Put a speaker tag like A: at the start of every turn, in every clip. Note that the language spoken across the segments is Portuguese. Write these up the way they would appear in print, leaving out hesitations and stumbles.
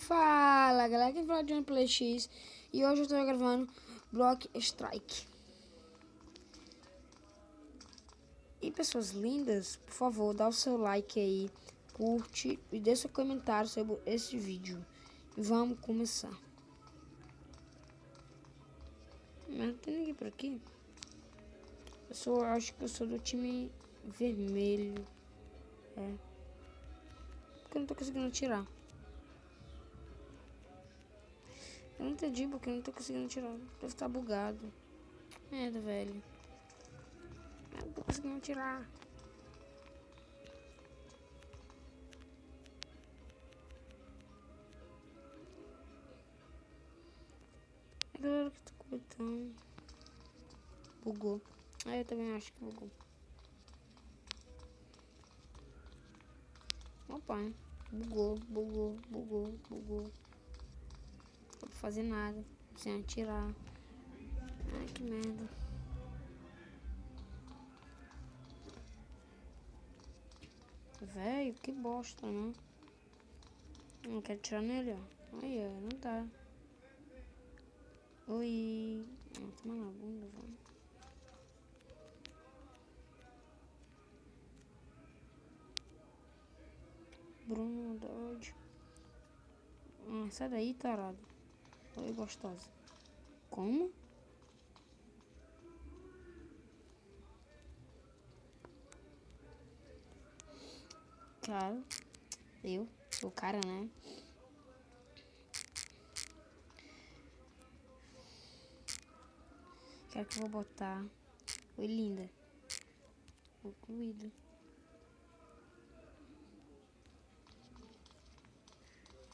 A: Fala galera, quem fala de Gameplay X e hoje eu estou gravando Block Strike. E pessoas lindas, por favor, dá o seu like aí, curte e deixa seu comentário sobre esse vídeo. E vamos começar. Mas não tem ninguém por aqui. Acho que eu sou do time vermelho. Porque eu não tô conseguindo atirar. Eu não entendi porque eu não tô conseguindo atirar. Deve estar bugado. Merda, velho. Eu não tô conseguindo atirar. A galera que tá comentando. Bugou. Eu também acho que bugou. Opa, bugou. Não dá pra fazer nada. Sem atirar. Ai, que merda. Velho, que bosta, né? Não quero atirar nele, ó. Aí, ó, não dá. Oi. Toma na bunda, velho. Bruno Dodge. Sai daí, tarado. Oi, gostosa. Como? Claro. Eu sou o cara, né? Quero que eu vou botar. Oi, linda. Concluído.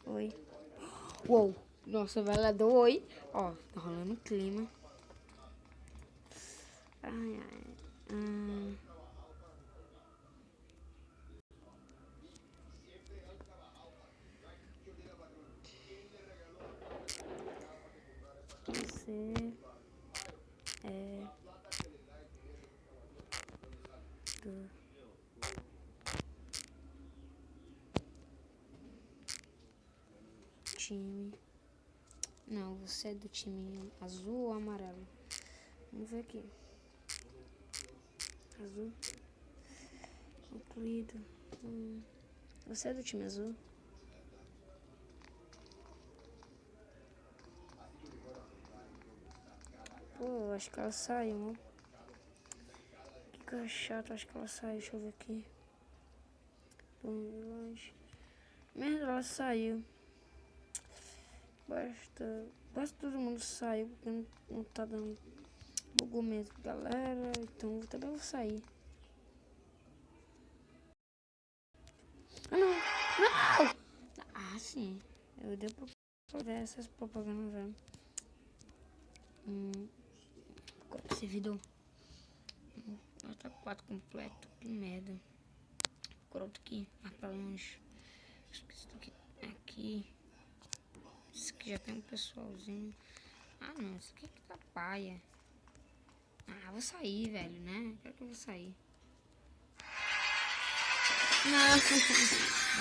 A: Oi. Uou. Nossa, vai lá do oi. Ó, tá rolando clima. Ai. Você é do time. Não, você é do time azul ou amarelo? Vamos ver aqui. Azul. Concluído. Você é do time azul? Pô, acho que ela saiu, ó. Que coisa chata, acho que ela saiu. Deixa eu ver aqui. Merda, ela saiu. Quase todo mundo saiu porque não tá dando. Bugou mesmo, galera. Então eu também vou sair. Ah, não! Não! Ah, sim. Eu dei pra fazer essas propagandas, velho. Servidor. Nota 4 completo. Que merda. Outro aqui. Mais pra longe. Acho que isso aqui. Aqui. Isso aqui já tem um pessoalzinho. Ah, não. Isso aqui que tá paia. Ah, vou sair, velho, né? Claro que eu vou sair. Não.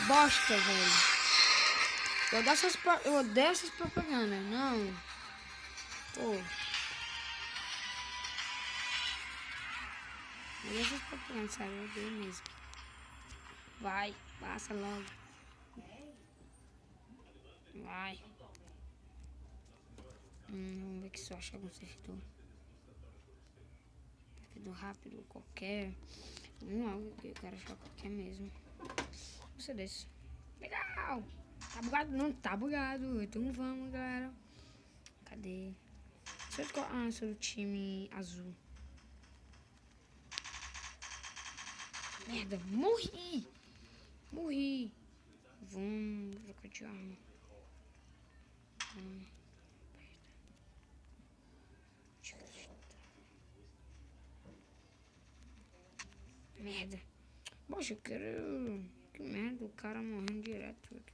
A: Bosta, velho. Eu odeio essas propagandas. Não. Pô. Eu odeio essas propagandas, sério. Eu odeio mesmo. Vai. Passa logo. Vai. Vamos ver aqui se eu acho algum servidor. Servidor rápido, qualquer. Não, eu quero achar qualquer mesmo. Você desse. Legal! Tá bugado? Não, tá bugado. Então vamos, galera. Cadê? Sou do time azul. Merda, morri! Morri! Vamos trocar de arma. Merda. Poxa, eu quero... Que merda, o cara morrendo direto aqui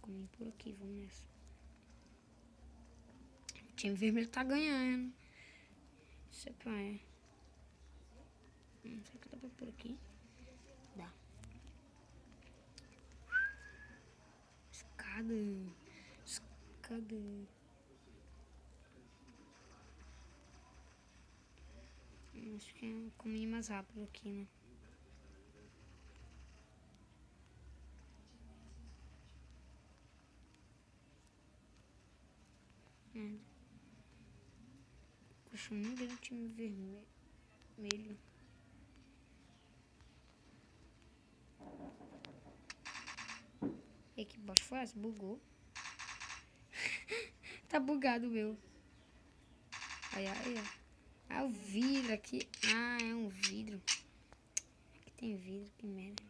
A: comigo por aqui. Vamos nessa. O time vermelho tá ganhando. Isso é paia. Será que dá pra por aqui? Dá. escada. Escada. Acho que é um caminho mais rápido aqui, né? Puxa, ninguém no time vermelho. E que bosta foi essa? Bugou. Tá bugado o meu. Olha. Ah, o vidro aqui. Ah, é um vidro. Aqui tem vidro, que merda.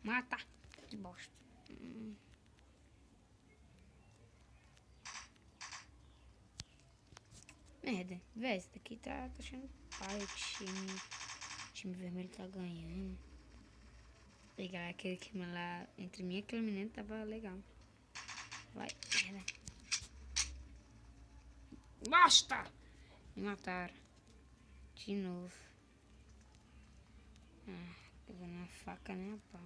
A: Mata. Que bosta. Merda. Véi, esse daqui tá achando pai. O time vermelho tá ganhando. Legal, aquele que lá entre mim e aquele menino tava legal. Vai, merda. Bosta! Me mataram. De novo. Ah, pegando uma faca nem a pau.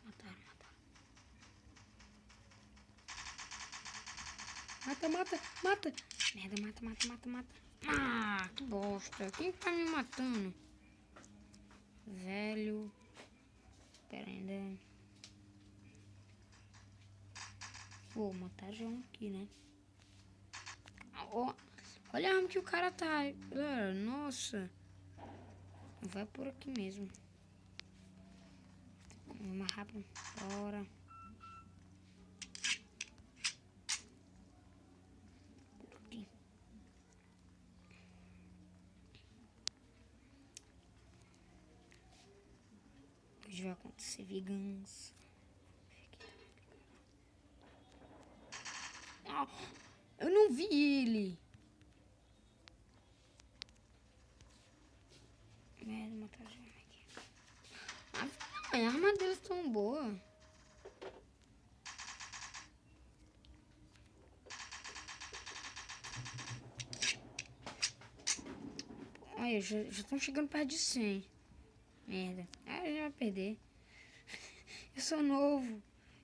A: Mataram. Mata. Merda, mata. Ah, que bosta. Quem tá me matando? Velho. Pera ainda. Vou matar João aqui, né? Oh, olha a arma que o cara tá. Galera, nossa. Vai por aqui mesmo. Vamos mais rápido. Bora. Por aqui. Hoje vai acontecer vingança. Oh, eu não vi ele. Merda, matar João aqui. A arma deles é tão boa. Olha, já estão chegando perto de 100. Merda. Ah, já vai perder. Eu sou novo.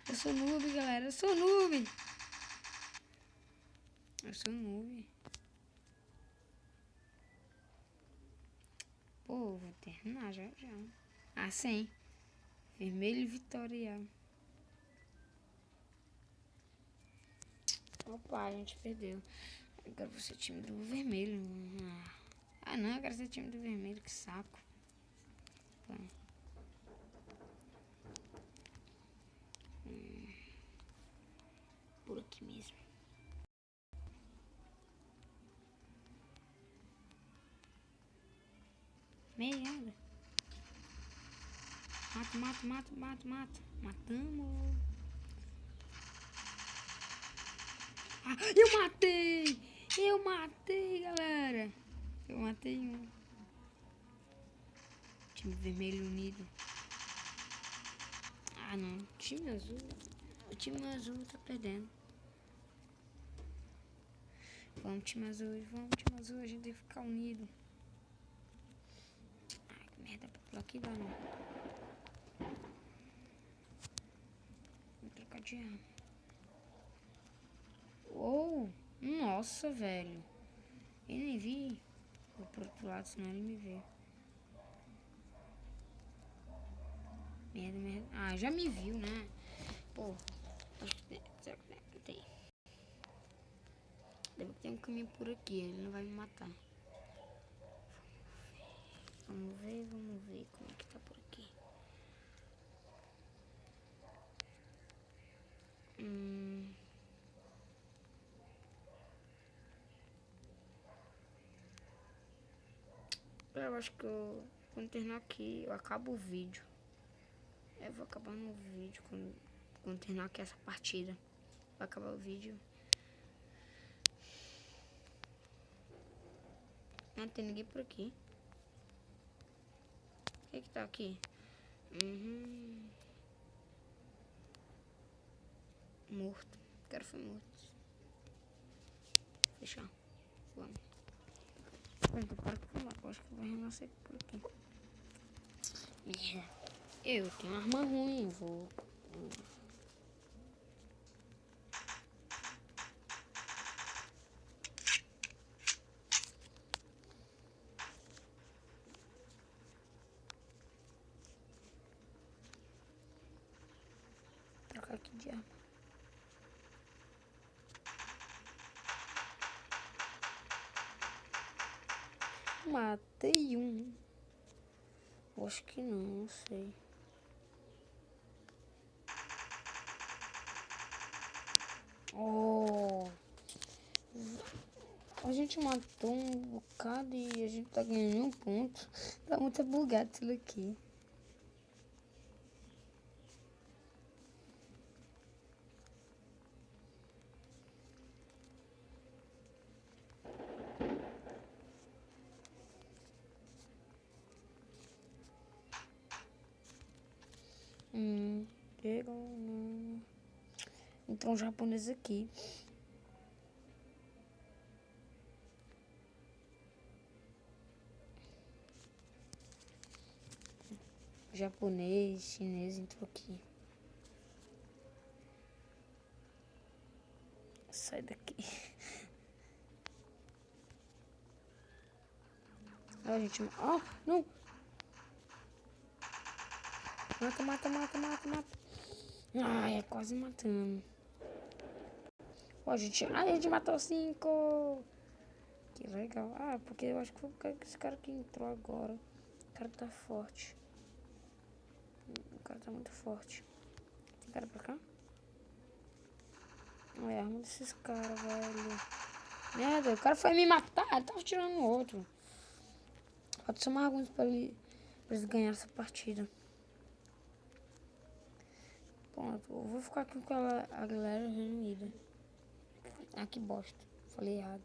A: Eu sou noob, galera. Eu sou noob. Pô, vou terminar já. Ah, 100. Vermelho e vitória. Opa, a gente perdeu. Agora vou ser time do vermelho. Ah, não, eu quero ser time do vermelho. Que saco. Por aqui mesmo. Merda. Mata. Matamos. Ah, eu matei, galera. Eu matei um. Time vermelho unido. Ah, não. Time azul. O time azul tá perdendo. Vamos, time azul. A gente tem que ficar unido. Ai, que merda. Pra pular aqui dá, não. Vou trocar de arma. Uou. Nossa, velho. Eu nem vi. Vou pro outro lado, senão ele me vê. Merda. Ah, já me viu, né? Pô. Será que tem? Deve ter um caminho por aqui. Ele não vai me matar. Vamos ver como é que tá por aqui. Eu acho que quando terminar aqui, eu acabo o vídeo. Eu vou acabar no vídeo quando terminar aqui essa partida. Vai acabar o vídeo. Não tem ninguém por aqui. O que tá aqui? Morto. O cara foi morto. Fechar. Vamos. Pronto, para com lá. Acho que vai renascer por aqui. Eu tenho arma ruim, vou... trocar aqui de arma. Matei um. Acho que não sei. Oh, a gente matou um bocado e a gente tá ganhando um ponto. Tá muito bugado isso aqui. Então, um japonês aqui. Japonês, chinês entrou aqui. Sai daqui. Ah, gente. Oh, não. Mata. Ai, é quase matando. Ó, gente. Ai, a gente matou 5. Que legal. Ah, porque eu acho que foi esse cara que entrou agora. O cara tá forte. O cara tá muito forte. Tem cara pra cá? Olha a arma desses caras, velho. Merda, o cara foi me matar. Ele tava tirando o outro. Falta só mais alguns pra eles ganharem essa partida. Pronto, eu vou ficar aqui com a galera reunida. Ah, que bosta. Falei errado.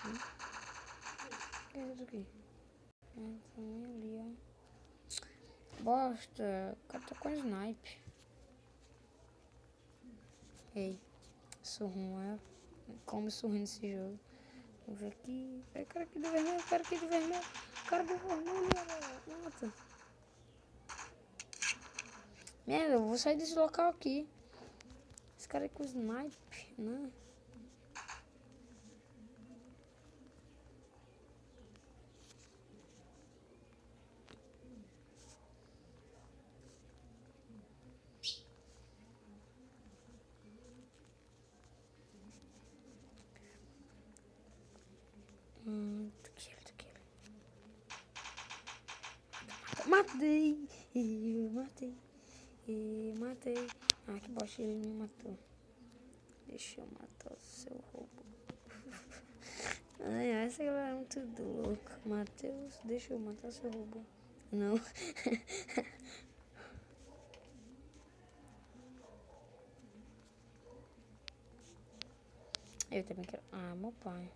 A: O que é isso aqui? Ali, ó. Bosta. O cara tá com snipe. Ei. Sou ruim, é? Como sou ruim nesse jogo. Vamos ver aqui. É cara aqui do vermelho, cara aqui do vermelho. Cara do vermelho, mata. Merda, eu vou sair desse local aqui. Esse cara é com snipe, né? Daquele. Matei! Matei. Ah, que bosta, ele me matou. Deixa eu matar o seu robô. Ai, essa galera é muito louca. Matheus, deixa eu matar seu robô. Não. Eu também quero. Ah, meu pai.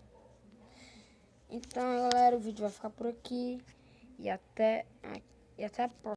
A: Então, galera, o vídeo vai ficar por aqui. E até a próxima.